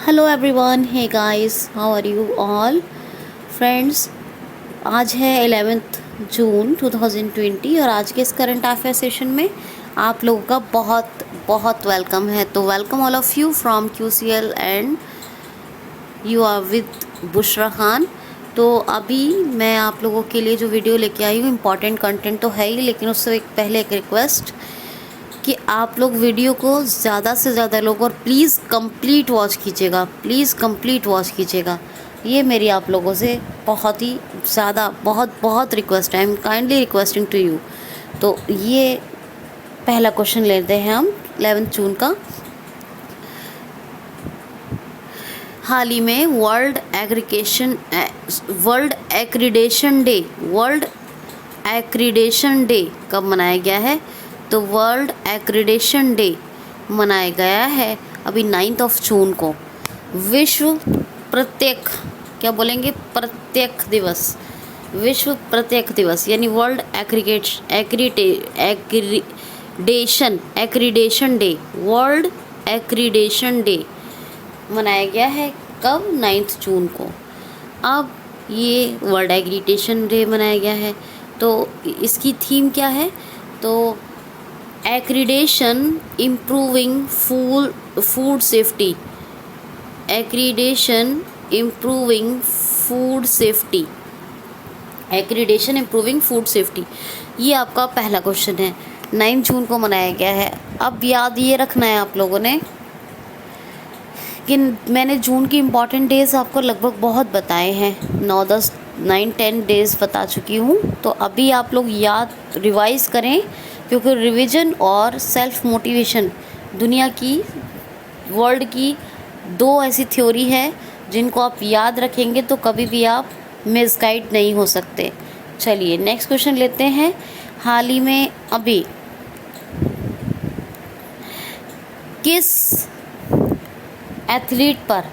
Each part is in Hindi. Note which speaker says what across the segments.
Speaker 1: Hello everyone, hey guys, how are you all friends. आज है 11th जून 2020 और आज के इस करंट अफेयर सेशन में आप लोगों का बहुत बहुत वेलकम है। तो welcome all of you from QCL and you are with Bushra Khan. तो अभी मैं आप लोगों के लिए जो वीडियो लेके आई हूँ, इम्पॉर्टेंट कंटेंट तो है ही, लेकिन उससे पहले एक रिक्वेस्ट कि आप लोग वीडियो को ज़्यादा से ज़्यादा लोग और प्लीज़ कंप्लीट वॉच कीजिएगा, प्लीज़ कंप्लीट वॉच कीजिएगा। ये मेरी आप लोगों से बहुत ही ज़्यादा बहुत रिक्वेस्ट है। I am kindly requesting to you. तो ये पहला क्वेश्चन लेते हैं हम 11 जून का। हाल ही में वर्ल्ड एक्रीडेशन डे कब मनाया गया है? तो वर्ल्ड एक्रीडेशन डे मनाया गया है अभी 9 जून को। विश्व प्रत्यक्ष, क्या बोलेंगे, प्रत्यक्ष दिवस, विश्व प्रत्यक्ष दिवस यानी world accreditation day, world accreditation day मनाया गया है कब? 9 जून को। अब ये वर्ल्ड एक्रीडेशन डे मनाया गया है तो इसकी थीम क्या है? तो accreditation improving food safety, accreditation improving food safety, accreditation improving food safety, ये आपका पहला क्वेश्चन है। 9 जून को मनाया गया है। अब याद ये रखना है आप लोगों ने कि मैंने जून की इम्पॉर्टेंट डेज़ आपको लगभग बहुत बताए हैं, 9 10 डेज़ बता चुकी हूँ। तो अभी आप लोग याद रिवाइज करें, क्योंकि रिवीजन और सेल्फ मोटिवेशन दुनिया की, वर्ल्ड की 2 ऐसी थ्योरी है जिनको आप याद रखेंगे तो कभी भी आप मिसगाइड नहीं हो सकते। चलिए नेक्स्ट क्वेश्चन लेते हैं। हाल ही में अभी किस एथलीट पर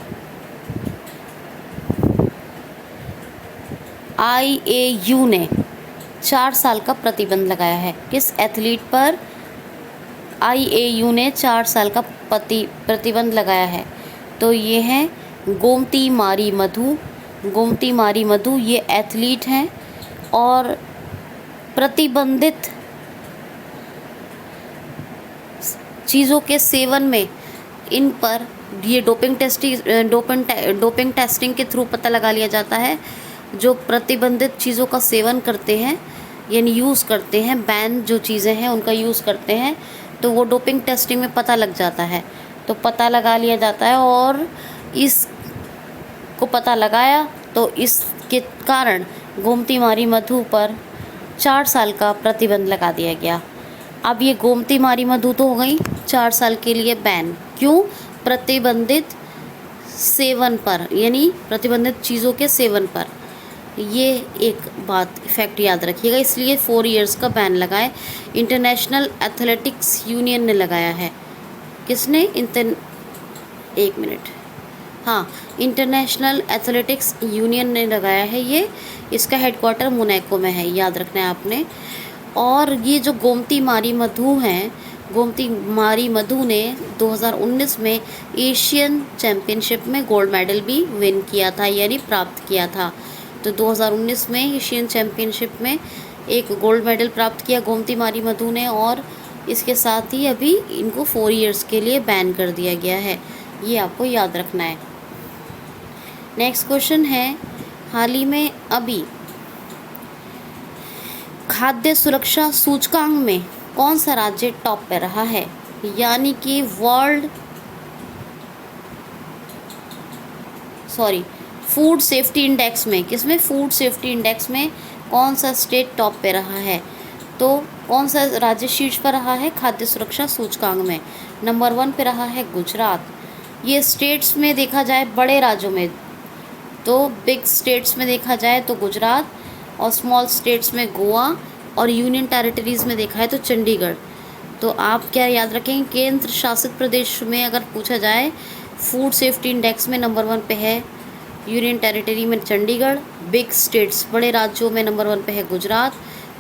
Speaker 1: IAU ने 4 साल का प्रतिबंध लगाया है? किस एथलीट पर IAU ने 4 साल का प्रतिबंध लगाया है? तो ये हैं गोमती मारी मधु। गोमती मारी मधु ये एथलीट हैं और प्रतिबंधित चीज़ों के सेवन में इन पर ये डोपिंग टेस्टिंग के थ्रू पता लगा लिया जाता है। जो प्रतिबंधित चीज़ों का सेवन करते हैं यानी यूज़ करते हैं, बैन जो चीज़ें हैं उनका यूज़ करते हैं, तो वो डोपिंग टेस्टिंग में पता लग जाता है। तो पता लगा लिया जाता है और इसको पता लगाया तो इसके कारण गोमती मारी मधु पर 4 साल का प्रतिबंध लगा दिया गया। अब ये गोमती मारी मधु तो हो गई 4 साल के लिए बैन। क्यों? प्रतिबंधित सेवन पर, यानी प्रतिबंधित चीज़ों के सेवन पर। ये एक बात फैक्ट याद रखिएगा, इसलिए 4 इयर्स का बैन लगाए। इंटरनेशनल एथलेटिक्स यूनियन ने लगाया है। किसने? एक मिनट, हाँ, इंटरनेशनल एथलेटिक्स यूनियन ने लगाया है ये। इसका हेडक्वार्टर मोनाको में है, याद रखना है आपने। और ये जो गोमती मारी मधु हैं, गोमती मारी मधु ने 2019 में एशियन चैम्पियनशिप में गोल्ड मेडल भी विन किया था, यानी प्राप्त किया था। तो 2019 में एशियन चैम्पियनशिप में एक गोल्ड मेडल प्राप्त किया गोमती मारी मधु ने, और इसके साथ ही अभी इनको 4 इयर्स के लिए बैन कर दिया गया है। ये आपको याद रखना है। नेक्स्ट क्वेश्चन है, हाल ही में अभी खाद्य सुरक्षा सूचकांक में कौन सा राज्य टॉप पे रहा है? यानी कि फूड सेफ्टी इंडेक्स में, किसमें? फूड सेफ्टी इंडेक्स में कौन सा स्टेट टॉप पे रहा है? तो कौन सा राज्य शीर्ष पर रहा है खाद्य सुरक्षा सूचकांक में? नंबर 1 पे रहा है गुजरात। ये स्टेट्स में देखा जाए, बड़े राज्यों में, तो बिग स्टेट्स में देखा जाए तो गुजरात, और स्मॉल स्टेट्स में गोवा, और यूनियन टेरिटरीज़ में देखा है तो चंडीगढ़। तो आप क्या याद रखेंगे? केंद्र शासित प्रदेश में अगर पूछा जाए, फूड सेफ्टी इंडेक्स में नंबर 1 पे है यूनियन टेरिटरी में चंडीगढ़, बिग स्टेट्स बड़े राज्यों में नंबर 1 पे है गुजरात,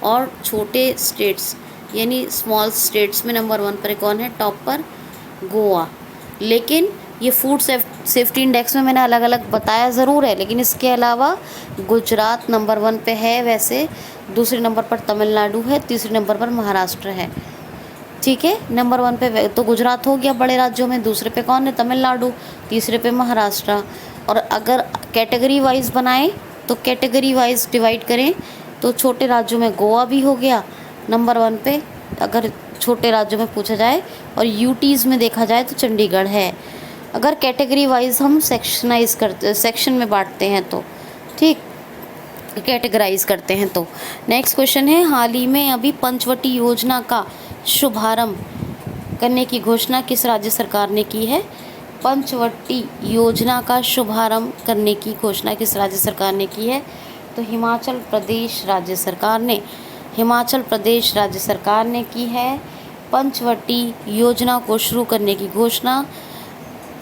Speaker 1: और छोटे स्टेट्स यानी स्मॉल स्टेट्स में नंबर 1 पर कौन है टॉप पर? गोवा। लेकिन ये फूड सेफ्टी इंडेक्स में मैंने अलग अलग बताया ज़रूर है, लेकिन इसके अलावा गुजरात नंबर 1 पे है वैसे, दूसरे नंबर पर तमिलनाडु है, तीसरे नंबर पर महाराष्ट्र है। ठीक है, नंबर 1 पे तो गुजरात हो गया बड़े राज्यों में, दूसरे पे कौन है, तमिलनाडु, तीसरे पे महाराष्ट्र। और अगर कैटेगरी वाइज बनाएं तो कैटेगरी वाइज डिवाइड करें तो छोटे राज्यों में गोवा भी हो गया नंबर 1 पे, अगर छोटे राज्यों में पूछा जाए, और यूटीज़ में देखा जाए तो चंडीगढ़ है। अगर कैटेगरी वाइज हम सेक्शनाइज करते, सेक्शन में बांटते हैं तो, ठीक, कैटेगराइज करते हैं तो। नेक्स्ट क्वेश्चन है, हाल ही में अभी पंचवटी योजना का शुभारंभ करने की घोषणा किस राज्य सरकार ने की है? पंचवटी योजना का शुभारंभ करने की घोषणा किस राज्य सरकार ने की है? तो हिमाचल प्रदेश राज्य सरकार ने, हिमाचल प्रदेश राज्य सरकार ने की है पंचवटी योजना को शुरू करने की घोषणा।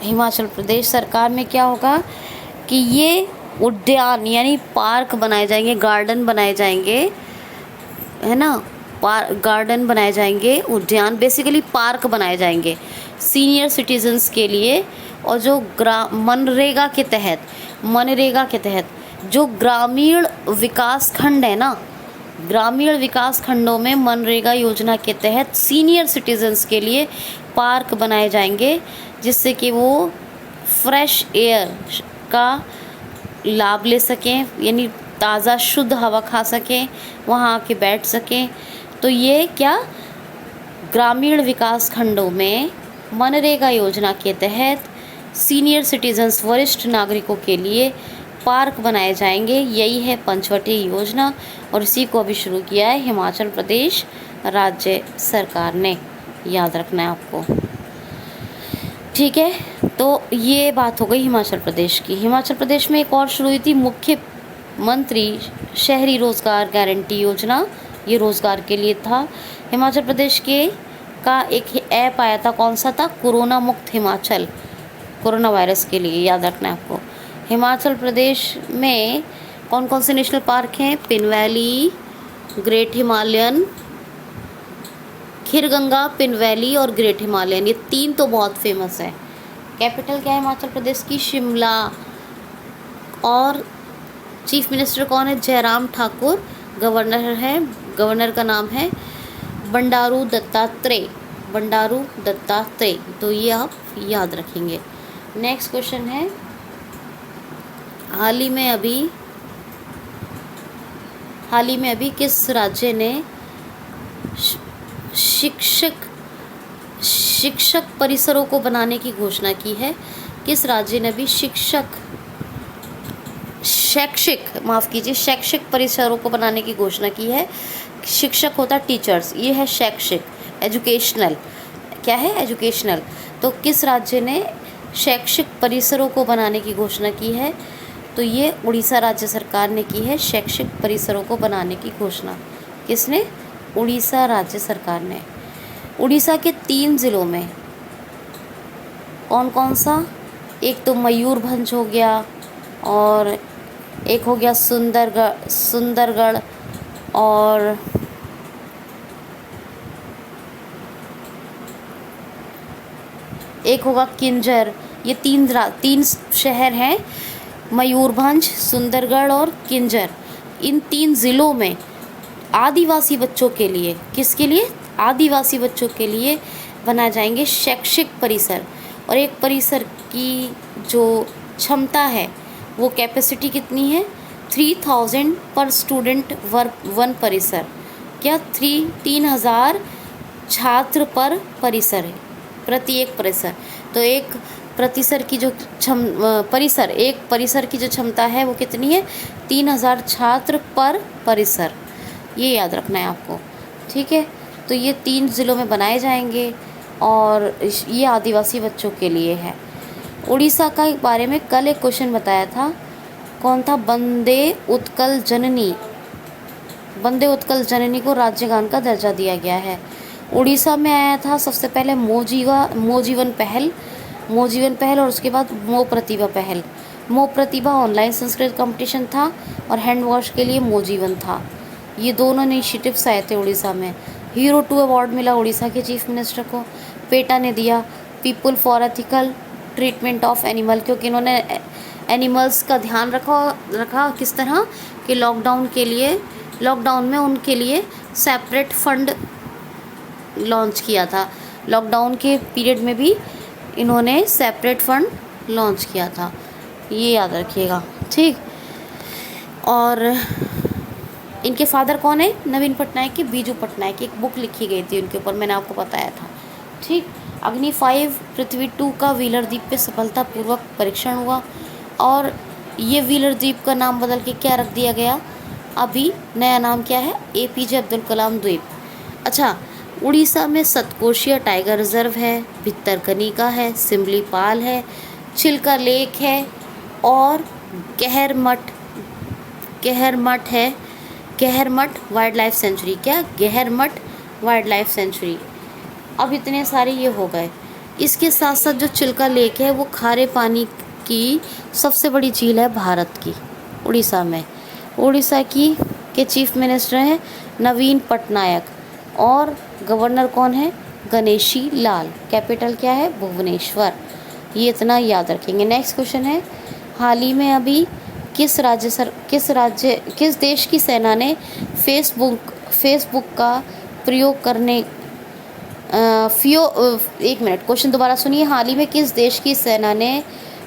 Speaker 1: हिमाचल प्रदेश सरकार में क्या होगा कि ये उद्यान यानी पार्क बनाए जाएंगे, गार्डन बनाए जाएंगे, है ना, गार्डन बनाए जाएंगे, उद्यान बेसिकली पार्क बनाए जाएंगे सीनियर सिटीजन्स के लिए। और जो मनरेगा के तहत जो ग्रामीण विकास खंड है ना, ग्रामीण विकास खंडों में मनरेगा योजना के तहत सीनियर सिटीजन्स के लिए पार्क बनाए जाएंगे, जिससे कि वो फ्रेश एयर का लाभ ले सकें, यानी ताज़ा शुद्ध हवा खा सकें, वहाँ आके बैठ सकें। तो ये क्या, ग्रामीण विकास खंडों में मनरेगा योजना के तहत सीनियर सिटीजन्स, वरिष्ठ नागरिकों के लिए पार्क बनाए जाएंगे। यही है पंचवटी योजना, और इसी को अभी शुरू किया है हिमाचल प्रदेश राज्य सरकार ने, याद रखना है आपको। ठीक है, तो ये बात हो गई हिमाचल प्रदेश की। हिमाचल प्रदेश में एक और शुरू हुई थी मुख्यमंत्री शहरी रोजगार गारंटी योजना, ये रोजगार के लिए था। हिमाचल प्रदेश का एक ऐप आया था, कौन सा था, कोरोना मुक्त हिमाचल, कोरोना वायरस के लिए, याद रखना है आपको। हिमाचल प्रदेश में कौन कौन से नेशनल पार्क हैं? Pin valley, great Himalayan, Kheerganga, pin valley और ग्रेट हिमालयन, ये 3 तो बहुत फेमस है। कैपिटल क्या है हिमाचल प्रदेश की? शिमला। और चीफ मिनिस्टर कौन है? जयराम ठाकुर। गवर्नर है, गवर्नर का नाम है बंडारू दत्तात्रेय, बंडारू दत्तात्रेय। तो ये आप याद रखेंगे। नेक्स्ट क्वेश्चन है, हाल ही में अभी किस राज्य ने शिक्षक परिसरों को बनाने की घोषणा की है? किस राज्य ने अभी शैक्षिक परिसरों को बनाने की घोषणा की है? शिक्षक होता टीचर्स, ये है शैक्षिक, एजुकेशनल, क्या है, एजुकेशनल। तो किस राज्य ने शैक्षिक परिसरों को बनाने की घोषणा की है? तो ये उड़ीसा राज्य सरकार ने की है शैक्षिक परिसरों को बनाने की घोषणा। किसने? उड़ीसा राज्य सरकार ने। उड़ीसा के 3 ज़िलों में कौन कौन सा? एक तो मयूरभंज हो गया, और एक हो गया सुंदरगढ़, और एक होगा किंजर। ये 3 शहर हैं, मयूरभंज, सुंदरगढ़ और किंजर। इन 3 ज़िलों में आदिवासी बच्चों के लिए, किसके लिए? आदिवासी बच्चों के लिए बनाए जाएंगे शैक्षिक परिसर। और एक परिसर की जो क्षमता है, वो कैपेसिटी कितनी है? 3000 पर स्टूडेंट वन परिसर। क्या 3000 छात्र पर परिसर है, प्रति एक परिसर। तो एक परिसर की जो परिसर की जो क्षमता है वो कितनी है? 3000 छात्र पर परिसर, ये याद रखना है आपको। ठीक है, तो ये 3 ज़िलों में बनाए जाएंगे, और ये आदिवासी बच्चों के लिए है। उड़ीसा का एक बारे में कल एक क्वेश्चन बताया था, कौन था? वंदे उत्कल जननी। वंदे उत्कल जननी को राज्यगान का दर्जा दिया गया है। उड़ीसा में आया था सबसे पहले मोजीवन पहल, और उसके बाद मो प्रतिभा पहल। मो प्रतिभा ऑनलाइन संस्कृत कंपटीशन था, और हैंड वॉश के लिए मोजीवन था। ये दोनों इनिशिएटिव्स आए थे उड़ीसा में। हीरो 2 अवार्ड मिला उड़ीसा के चीफ मिनिस्टर को। पेटा ने दिया, people for ethical treatment of animal, क्योंकि इन्होंने एनिमल्स का ध्यान रखा किस तरह कि लॉकडाउन में उनके लिए सेपरेट फंड लॉन्च किया था। लॉकडाउन के पीरियड में भी इन्होंने सेपरेट फंड लॉन्च किया था, ये याद रखिएगा, ठीक। और इनके फादर कौन है? नवीन पटनायक की बीजू पटनायक की एक बुक लिखी गई थी उनके ऊपर, मैंने आपको बताया था, ठीक। अग्नि 5 पृथ्वी 2 का व्हीलर द्वीप पे सफलतापूर्वक परीक्षण हुआ और ये व्हीलर द्वीप का नाम बदल के क्या रख दिया गया? अभी नया नाम क्या है? APJ अब्दुल कलाम द्वीप। अच्छा, उड़ीसा में सतकोशिया टाइगर रिजर्व है, भितरकनिका है, सिमलीपाल है, चिल्का लेक है और गहरमठ है, गहरमठ वाइल्ड लाइफ सेंचुरी। क्या? गहरमठ वाइल्ड लाइफ सेंचुरी। अब इतने सारे ये हो गए। इसके साथ साथ जो चिल्का लेक है वो खारे पानी की सबसे बड़ी झील है भारत की, उड़ीसा में। उड़ीसा के चीफ मिनिस्टर हैं नवीन पटनायक और गवर्नर कौन है? गणेशी लाल। कैपिटल क्या है? भुवनेश्वर। ये इतना याद रखेंगे। नेक्स्ट क्वेश्चन है, हाल ही में अभी किस देश की सेना ने फेसबुक का प्रयोग करने एक मिनट, क्वेश्चन दोबारा सुनिए। हाल ही में किस देश की सेना ने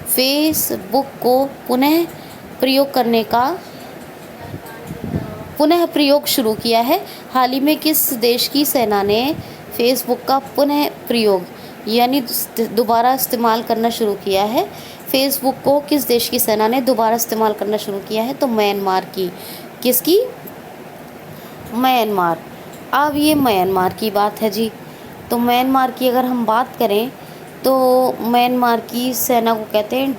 Speaker 1: फेसबुक को पुनः प्रयोग शुरू किया है? हाल ही में किस देश की सेना ने फेसबुक का पुनः प्रयोग यानी दोबारा इस्तेमाल करना शुरू किया है? फेसबुक को किस देश की सेना ने दोबारा इस्तेमाल करना शुरू किया है? तो म्यांमार की। किसकी? म्यांमार। अब ये म्यांमार की बात है जी। तो म्यांमार की अगर हम बात करें तो म्यांमार की सेना को कहते हैं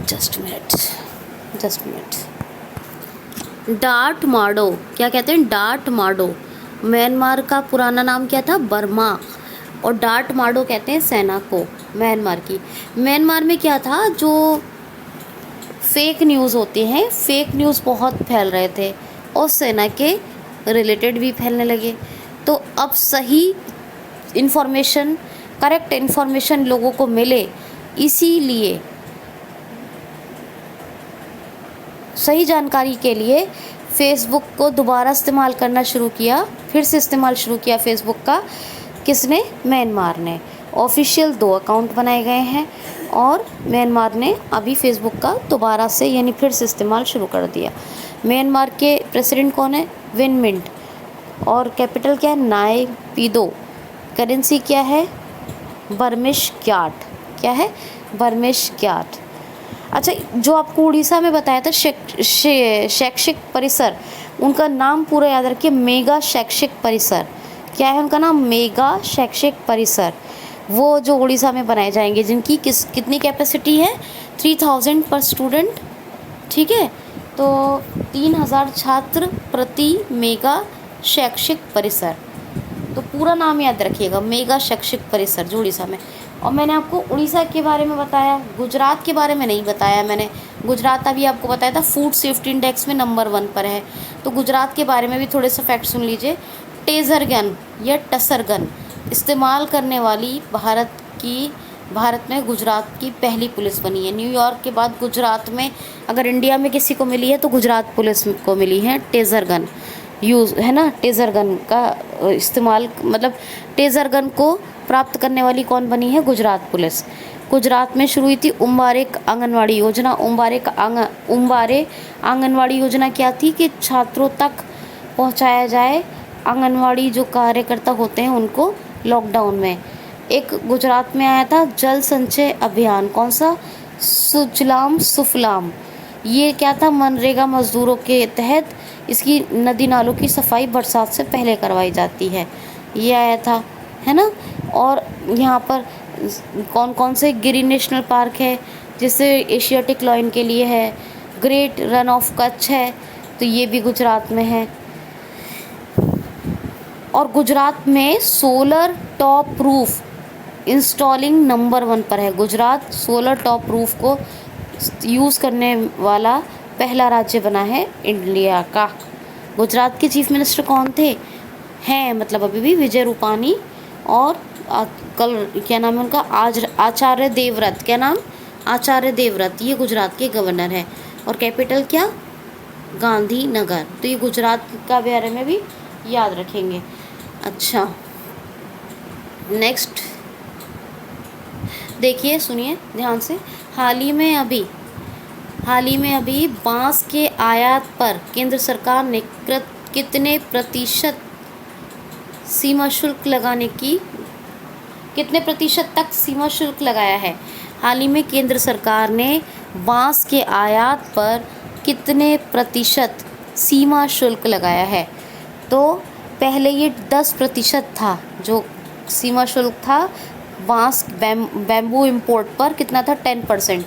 Speaker 1: जस्ट मिनट डार्ट माडो। क्या कहते हैं? डार्ट माडो। म्यांमार का पुराना नाम क्या था? बर्मा। और डार्ट माडो कहते हैं सेना को म्यांमार की। म्यांमार में क्या था, जो फेक न्यूज़ होती हैं, फेक न्यूज़ बहुत फैल रहे थे और सेना के रिलेटेड भी फैलने लगे। तो अब सही इन्फॉर्मेशन, करेक्ट इन्फॉर्मेशन लोगों को मिले, इसीलिए सही जानकारी के लिए फेसबुक को दोबारा इस्तेमाल करना शुरू किया, फिर से इस्तेमाल शुरू किया फेसबुक का। किसने? म्यांमार ने। ऑफिशियल 2 अकाउंट बनाए गए हैं और म्यांमार ने अभी फेसबुक का दोबारा से यानी फिर से इस्तेमाल शुरू कर दिया। म्यांमार के प्रेसिडेंट कौन है? Win Myint. और कैपिटल क्या है? नायपीदो। करेंसी क्या है? बर्मिश क्याट। क्या है? बर्मिश क्याट। अच्छा, जो आपको उड़ीसा में बताया था शैक्षिक परिसर, उनका नाम पूरा याद रखिए, मेगा शैक्षिक परिसर। क्या है उनका नाम? मेगा शैक्षिक परिसर। वो जो उड़ीसा में बनाए जाएंगे, जिनकी कितनी कैपेसिटी है? 3000 पर स्टूडेंट, ठीक है। तो 3000 छात्र प्रति मेगा शैक्षिक परिसर। तो पूरा नाम याद रखिएगा, मेगा शैक्षिक परिसर, जो उड़ीसा में। और मैंने आपको उड़ीसा के बारे में बताया, गुजरात के बारे में नहीं बताया मैंने। गुजरात अभी आपको बताया था फूड सेफ्टी इंडेक्स में नंबर 1 पर है। तो गुजरात के बारे में भी थोड़े से फैक्ट सुन लीजिए। टेजर गन या टसर गन इस्तेमाल करने वाली भारत में गुजरात की पहली पुलिस बनी है। न्यूयॉर्क के बाद गुजरात में अगर इंडिया में किसी को मिली है तो गुजरात पुलिस को मिली है टेजर गन यूज़, है ना। टेजर गन का इस्तेमाल, मतलब टेजर गन को प्राप्त करने वाली कौन बनी है? गुजरात पुलिस। गुजरात में शुरू हुई थी उम्बारे आंगनवाड़ी योजना। उम्बारे आंगनवाड़ी योजना क्या थी? कि छात्रों तक पहुंचाया जाए आंगनवाड़ी जो कार्यकर्ता होते हैं उनको लॉकडाउन में। एक गुजरात में आया था जल संचय अभियान, कौन सा? सुजलाम सुफलाम। ये क्या था? मनरेगा मजदूरों के तहत इसकी नदी नालों की सफाई बरसात से पहले करवाई जाती है, ये आया था, है ना। और यहाँ पर कौन कौन से गिरी नेशनल पार्क है, जिससे एशियाटिक लॉयन के लिए है। ग्रेट रन ऑफ कच्छ है, तो ये भी गुजरात में है। और गुजरात में solar top roof installing number 1 पर है। गुजरात सोलर टॉप रूफ को यूज़ करने वाला पहला राज्य बना है इंडिया का। गुजरात के चीफ मिनिस्टर कौन थे? हैं, मतलब अभी भी विजय रूपानी और कल क्या नाम है उनका, आज आचार्य देवव्रत, क्या नाम, आचार्य देवव्रत, ये गुजरात के गवर्नर हैं। और कैपिटल क्या, गांधीनगर। तो ये गुजरात का बारे में भी याद रखेंगे। अच्छा नेक्स्ट देखिए, सुनिए ध्यान से। हाल ही में अभी बांस के आयात पर केंद्र सरकार ने कितने प्रतिशत सीमा शुल्क लगाने की, कितने प्रतिशत तक सीमा शुल्क लगाया है? हाल ही में केंद्र सरकार ने बांस के आयात पर कितने प्रतिशत सीमा शुल्क लगाया है? तो पहले ये 10% था जो सीमा शुल्क था बांस बैम्बू इंपोर्ट पर, कितना था, 10%,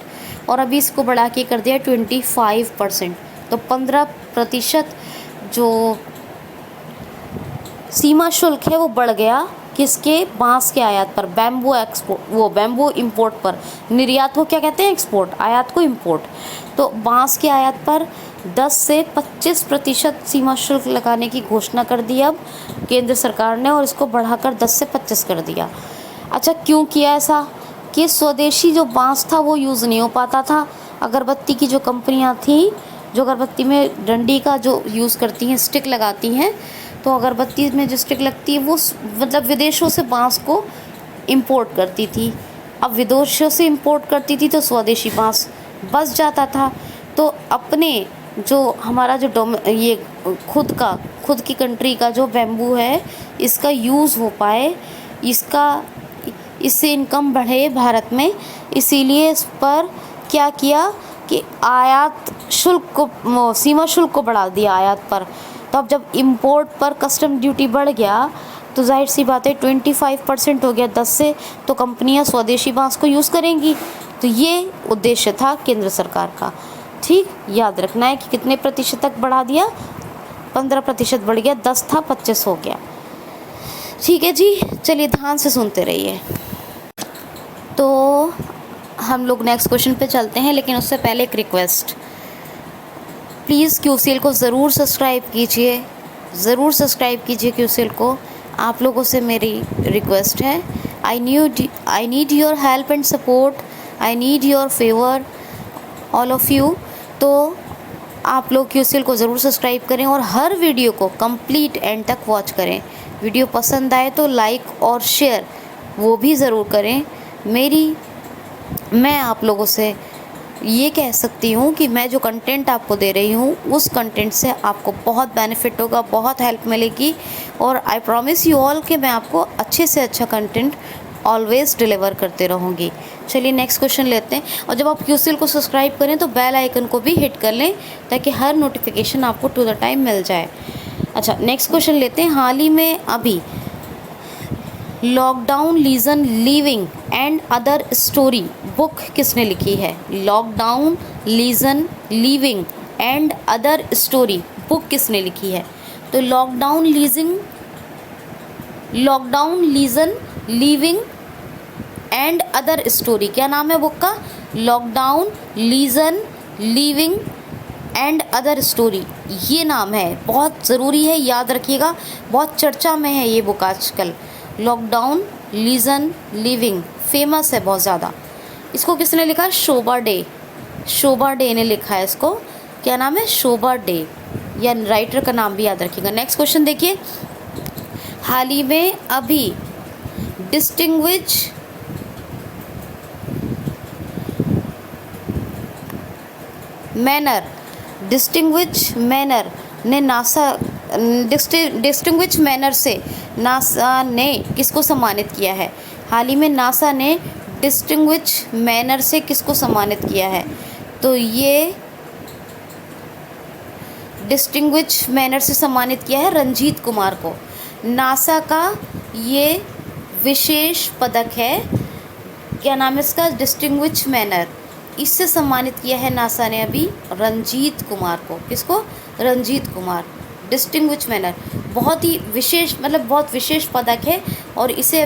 Speaker 1: और अभी इसको बढ़ा के कर दिया 25%। तो 15% जो सीमा शुल्क है वो बढ़ गया, किसके, बांस के आयात पर, बैम्बू एक्सपोर्ट, वो बैम्बू इंपोर्ट पर। निर्यात को क्या कहते हैं, एक्सपोर्ट, आयात को इंपोर्ट। तो बांस के आयात पर 10 से 25% सीमा शुल्क लगाने की घोषणा कर दी अब केंद्र सरकार ने, और इसको बढ़ाकर 10 से 25 कर दिया। अच्छा क्यों किया ऐसा? कि स्वदेशी जो बांस था वो यूज़ नहीं हो पाता था। अगरबत्ती की जो कंपनियां थी, जो अगरबत्ती में डंडी का जो यूज़ करती हैं, स्टिक लगाती हैं, तो अगरबत्ती में जो स्टिक लगती है वो मतलब विदेशों से बांस को इंपोर्ट करती थी। अब विदेशों से इंपोर्ट करती थी तो स्वदेशी बांस बच जाता था। तो अपने जो हमारा जो ये खुद की कंट्री का जो बैम्बू है, इसका यूज़ हो पाए, इससे इनकम बढ़े भारत में, इसीलिए इस पर क्या किया कि आयात शुल्क को, सीमा शुल्क को बढ़ा दिया आयात पर। तो अब जब इंपोर्ट पर कस्टम ड्यूटी बढ़ गया तो जाहिर सी बात है 25% हो गया 10 से, तो कंपनियां स्वदेशी बांस को यूज़ करेंगी। तो ये उद्देश्य था केंद्र सरकार का। ठीक, याद रखना है कि कितने प्रतिशत तक बढ़ा दिया, 15% बढ़ गया, 10 था 25 हो गया। ठीक है जी, चलिए ध्यान से सुनते रहिए। तो हम लोग नेक्स्ट क्वेश्चन पे चलते हैं, लेकिन उससे पहले एक रिक्वेस्ट, प्लीज़ QCL को ज़रूर सब्सक्राइब कीजिए, ज़रूर सब्सक्राइब कीजिए QCL को। आप लोगों से मेरी रिक्वेस्ट है, I need your help and support, I need your favour, all of you. तो आप लोग QCL को ज़रूर सब्सक्राइब करें और हर वीडियो को कंप्लीट एंड तक वॉच करें। वीडियो पसंद आए तो लाइक और शेयर वो भी ज़रूर करें। मैं आप लोगों से ये कह सकती हूँ कि मैं जो कंटेंट आपको दे रही हूँ उस कंटेंट से आपको बहुत बेनिफिट होगा, बहुत हेल्प मिलेगी, और आई प्रॉमिस यू ऑल कि मैं आपको अच्छे से अच्छा कंटेंट ऑलवेज़ डिलीवर करते रहूँगी। चलिए नेक्स्ट क्वेश्चन लेते हैं। और जब आप QCL को सब्सक्राइब करें तो बेल आइकन को भी हिट कर लें ताकि हर नोटिफिकेशन आपको टू द टाइम मिल जाए। अच्छा नेक्स्ट क्वेश्चन लेते हैं। हाल ही में अभी lockdown liaisons living and other story book किसने लिखी है? Lockdown liaisons living and other story book किसने लिखी है? तो lockdown liaisons living and other story, क्या नाम है बुक का? Lockdown liaisons living and other story, ये नाम है। बहुत ज़रूरी है, याद रखिएगा, बहुत चर्चा में है ये बुक आजकल। लॉकडाउन लीजन लिविंग फेमस है बहुत ज़्यादा। इसको किसने लिखा है? शोभा डे ने लिखा है इसको। क्या नाम है? शोभा डे, या राइटर का नाम भी याद रखिएगा। नेक्स्ट क्वेश्चन देखिए। हाल ही में अभी डिस्टिंग्विश मैनर ने डिस्टिंग्विश मैनर से नासा ने किसको सम्मानित किया है? हाल ही में नासा ने डिस्टिंग्विश मैनर से किसको सम्मानित किया है? तो ये डिस्टिंग्विश मैनर से सम्मानित किया है रंजीत कुमार को। नासा का ये विशेष पदक है, क्या नाम है इसका? Distinguish manner. इससे सम्मानित किया है नासा ने अभी रंजीत कुमार को। किसको? रंजीत कुमार। डिस्टिंग्विश मैनर, बहुत ही विशेष, मतलब बहुत विशेष पदक है। और इससे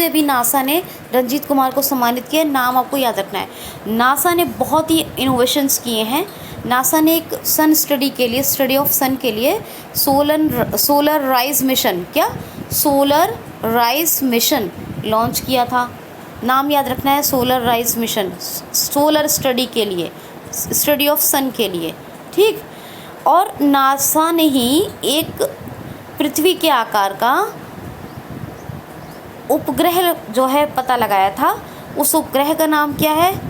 Speaker 1: भी नासा ने रंजीत कुमार को सम्मानित किया। नाम आपको याद रखना है। नासा ने बहुत ही इनोवेशंस किए हैं। नासा ने एक सन स्टडी के लिए, स्टडी ऑफ सन के लिए सोलर राइज मिशन, क्या सोलर राइज मिशन लॉन्च किया था। नाम याद रखना है, solar rise mission, solar study के लिए, स्टडी ऑफ सन के लिए, ठीक। और नासा ने ही एक पृथ्वी के आकार का उपग्रह जो है पता लगाया था। उस उपग्रह का नाम क्या है?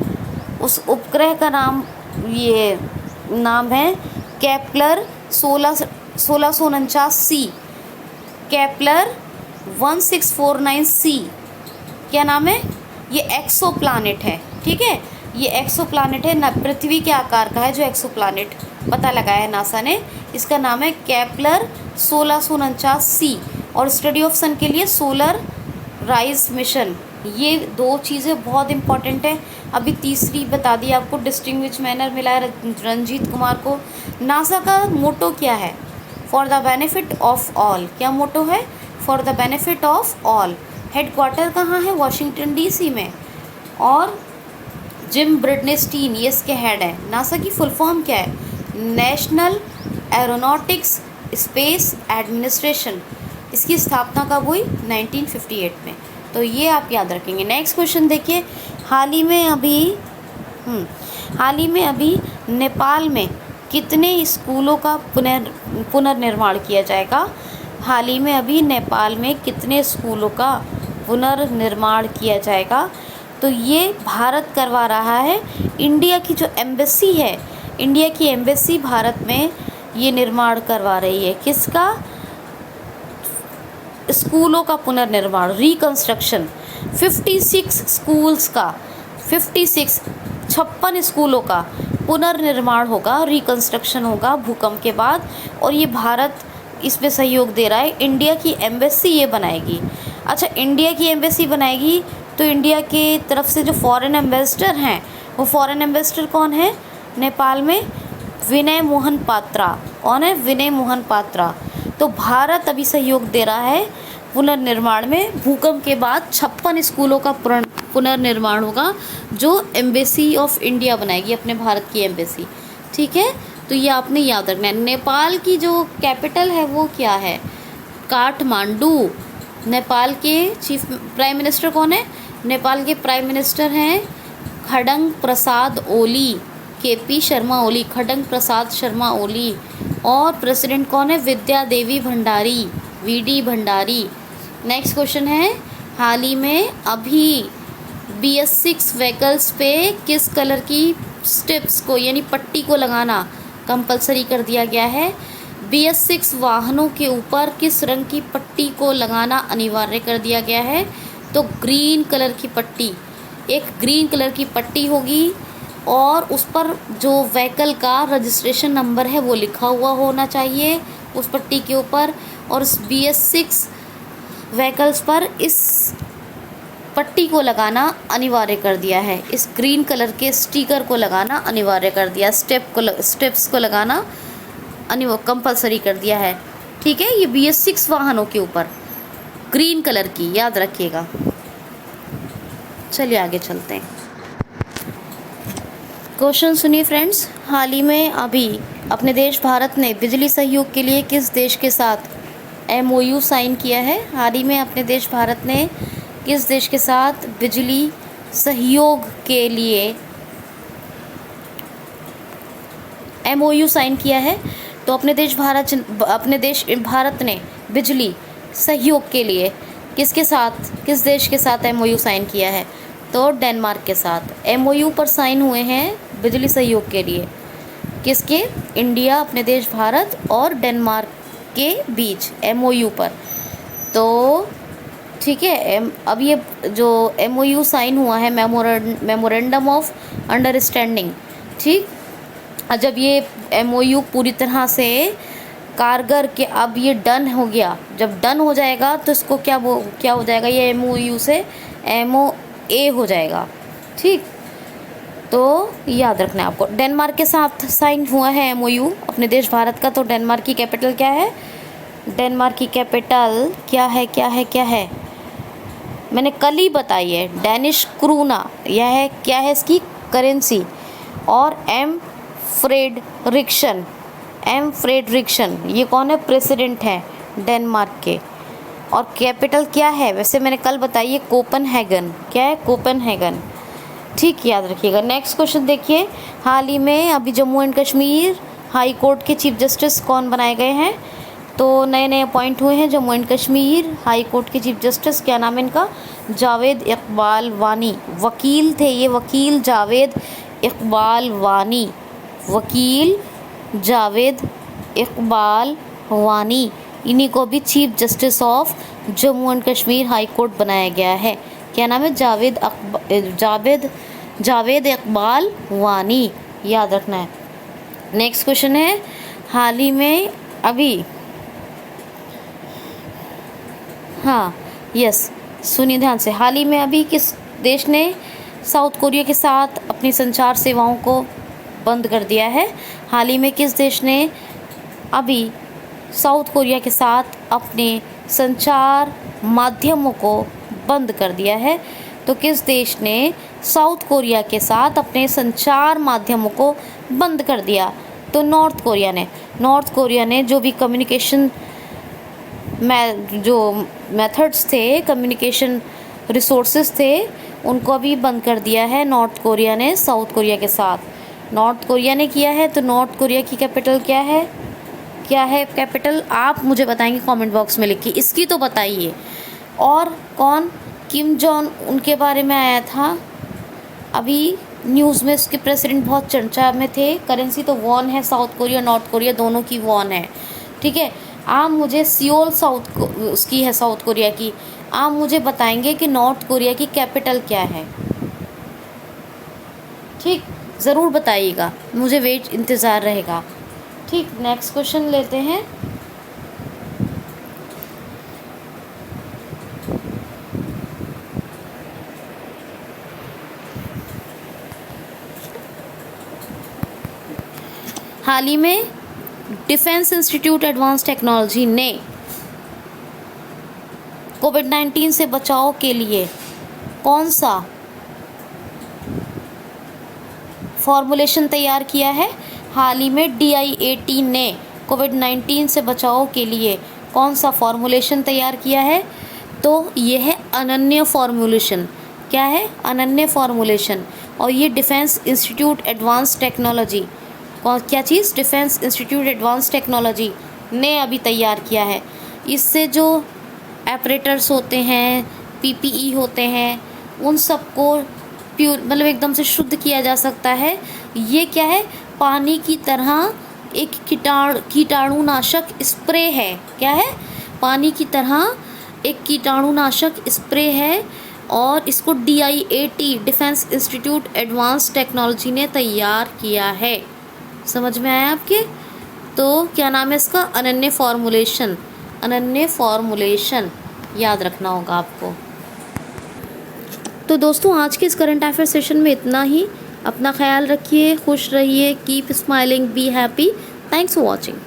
Speaker 1: उस उपग्रह का नाम है केपलर 1649C, केपलर 1649C। क्या नाम है? ये एक्सोप्लैनेट है, ठीक है। ये एक्सोप्लैनेट है ना, पृथ्वी के आकार का है जो एक्सोप्लैनेट पता लगाया है नासा ने। इसका नाम है केपलर 1649C। और स्टडी ऑफ सन के लिए सोलर राइज मिशन। ये दो चीज़ें बहुत इंपॉर्टेंट है। अभी तीसरी बता दी आपको, डिस्टिंग्विश मैनर मिला है रंजीत कुमार को। नासा का मोटो क्या है? For the benefit of all. क्या मोटो है? For the benefit of all. Headquarter कहाँ है? वॉशिंगटन DC में। और जिम ब्रिडनेस्टीन ये इसके हेड है। नासा की फुल फॉर्म क्या है? National aeronautics space administration. इसकी स्थापना कब हुई? 1958 में। तो ये आप याद रखेंगे। नेक्स्ट क्वेश्चन देखिए, हाल ही में अभी नेपाल में कितने स्कूलों का पुनर्निर्माण किया जाएगा? हाल ही में अभी नेपाल में कितने स्कूलों का पुनर्निर्माण किया जाएगा? तो ये भारत करवा रहा है। इंडिया की जो एम्बेसी है, इंडिया की एम्बेसी भारत में ये निर्माण करवा रही है। किसका? स्कूलों का पुनर्निर्माण, रिकंस्ट्रक्शन। 56 स्कूल्स का, 56 स्कूलों का पुनर्निर्माण होगा, रिकंस्ट्रक्शन होगा भूकंप के बाद। और ये भारत इसमें सहयोग दे रहा है। इंडिया की एम्बेसी ये बनाएगी। अच्छा, इंडिया की एम्बेसी बनाएगी तो इंडिया के तरफ से जो फॉरेन एम्बेसडर हैं, वो फॉरेन एम्बेसडर कौन है नेपाल में? विनय मोहन पात्रा। कौन है? विनय मोहन पात्रा। तो भारत अभी सहयोग दे रहा है पुनर्निर्माण में। भूकंप के बाद 56 स्कूलों का पुनर्निर्माण होगा, जो एम्बेसी ऑफ इंडिया बनाएगी, अपने भारत की एम्बेसी, ठीक है। तो ये आपने याद रखना है। नेपाल की जो कैपिटल है वो क्या है? काठमांडू। नेपाल के चीफ प्राइम मिनिस्टर कौन है? नेपाल के प्राइम मिनिस्टर हैं खडंग प्रसाद ओली, KP शर्मा ओली, खडंग प्रसाद शर्मा ओली। और प्रेसिडेंट कौन है? Vidya Devi Bhandari, VD Bhandari. Next question है, हाल ही में अभी BS6 व्हीकल्स पे किस कलर की स्ट्रिप्स को, यानी पट्टी को लगाना कंपलसरी कर दिया गया है? BS6 वाहनों के ऊपर किस रंग की पट्टी को लगाना अनिवार्य कर दिया गया है? तो ग्रीन कलर की पट्टी, एक ग्रीन कलर की पट्टी होगी और उस पर जो व्हीकल का रजिस्ट्रेशन नंबर है वो लिखा हुआ होना चाहिए उस पट्टी के ऊपर। और उस BS6 व्हीकल्स पर इस पट्टी को लगाना अनिवार्य कर दिया है। इस ग्रीन कलर के स्टिकर को लगाना अनिवार्य कर दिया, स्टेप्स को लगाना कंपलसरी कर दिया है, ठीक है। ये BS6 वाहनों के ऊपर ग्रीन कलर की, याद रखिएगा। चलिए आगे चलते हैं। क्वेश्चन सुनिए फ्रेंड्स, हाल ही में अभी अपने देश भारत ने बिजली सहयोग के लिए किस देश के साथ MOU साइन किया है? हाल ही में अपने देश भारत ने किस देश के साथ बिजली सहयोग के लिए MOU साइन किया है? तो अपने देश भारत ने बिजली सहयोग के लिए किस देश के साथ MOU साइन किया है? तो डेनमार्क के साथ MOU पर साइन हुए हैं बिजली सहयोग के लिए। किसके? इंडिया, अपने देश भारत और डेनमार्क के बीच MOU पर। तो ठीक है, अब ये जो MOU साइन हुआ है, मेमोरेंडम ऑफ अंडरस्टैंडिंग, ठीक। जब ये MOU पूरी तरह से कारगर के, अब ये डन हो गया, जब डन हो जाएगा तो इसको क्या हो जाएगा? ये MOU से MOA हो जाएगा, ठीक। तो याद रखना है आपको। डेनमार्क के साथ साइन हुआ है एमओयू अपने देश भारत का। तो डेनमार्क की कैपिटल क्या है? डेनमार्क की कैपिटल क्या है, क्या है, क्या है? मैंने कल ही बताई है, डेनिश क्रूना। यह है क्या है इसकी करेंसी। और एम फ्रेडरिक्सन, एम फ्रेडरिक्सन ये कौन है? प्रेसिडेंट है डेनमार्क के। और कैपिटल क्या है? वैसे मैंने कल बताई है कोपेनहेगन। क्या है? कोपेनहेगन। ठीक, याद रखिएगा। नेक्स्ट क्वेश्चन देखिए, हाल ही में अभी Jammu and Kashmir high court के चीफ जस्टिस कौन बनाए गए हैं? तो नए नए अपॉइंट हुए हैं Jammu and Kashmir high court के चीफ जस्टिस। क्या नाम है इनका? जावेद इकबाल वानी। वकील थे ये, वकील जावेद इकबाल वानी। वकील जावेद इकबाल वानी, इन्हीं को भी chief justice of Jammu and Kashmir high court बनाया गया है। क्या नाम है? जावेद इकबाल वानी, याद रखना है। नेक्स्ट क्वेश्चन है, हाल ही में अभी, हाँ यस, सुनिए ध्यान से, हाल ही में अभी किस देश ने साउथ कोरिया के साथ अपनी संचार सेवाओं को बंद कर दिया है? हाल ही में किस देश ने अभी साउथ कोरिया के साथ अपने संचार माध्यमों को बंद कर दिया है? तो किस देश ने साउथ कोरिया के साथ अपने संचार माध्यमों को बंद कर दिया? तो नॉर्थ कोरिया ने। नॉर्थ कोरिया ने जो भी कम्युनिकेशन जो मेथड्स थे, कम्युनिकेशन रिसोर्सेज थे, उनको अभी बंद कर दिया है नॉर्थ कोरिया ने साउथ कोरिया के साथ। नॉर्थ कोरिया ने किया है। तो नॉर्थ कोरिया की कैपिटल क्या है? क्या है कैपिटल? आप मुझे बताएंगे कमेंट बॉक्स में लिख के, इसकी तो बताइए। और कौन? किम जोंग उनके बारे में आया था अभी न्यूज़ में, उसके प्रेसिडेंट बहुत चर्चा में थे। करेंसी तो वॉन है, साउथ कोरिया नॉर्थ कोरिया दोनों की वॉन है। ठीक है, आप मुझे सियोल उसकी है साउथ कोरिया की, आप मुझे बताएंगे कि नॉर्थ कोरिया की कैपिटल क्या है। ठीक, ज़रूर बताइएगा, मुझे वेट इंतज़ार रहेगा। ठीक, नेक्स्ट क्वेश्चन लेते हैं। हाल ही में डिफेंस इंस्टीट्यूट एडवांस टेक्नोलॉजी ने कोविड-19 से बचाव के लिए कौन सा फॉर्मुलेशन तैयार किया है? हाल ही में DIAT ने कोविड-19 से बचाव के लिए कौन सा फॉर्मुलेशन तैयार किया है? तो ये है अनन्य फॉर्मुलेशन। क्या है? अनन्य फॉर्मुलेशन। और ये डिफेंस इंस्टीट्यूट एडवांस टेक्नोलॉजी, क्या चीज़? डिफेंस इंस्टीट्यूट एडवांस टेक्नोलॉजी ने अभी तैयार किया है। इससे जो ऑपरेटर्स होते हैं, PPE होते हैं, उन सबको प्योर मतलब एकदम से शुद्ध किया जा सकता है। ये क्या है? पानी की तरह एक कीटाणुनाशक स्प्रे है। क्या है? पानी की तरह एक कीटाणुनाशक स्प्रे है। और इसको DIAT defence institute advance technology ने तैयार किया है। समझ में आया आपके? तो क्या नाम है इसका? अनन्य फॉर्मुलेशन। अनन्य फॉर्मुलेशन याद रखना होगा आपको। तो दोस्तों, आज के इस करंट अफेयर सेशन में इतना ही। अपना ख्याल रखिए, खुश रहिए, keep smiling, be happy. Thanks for watching.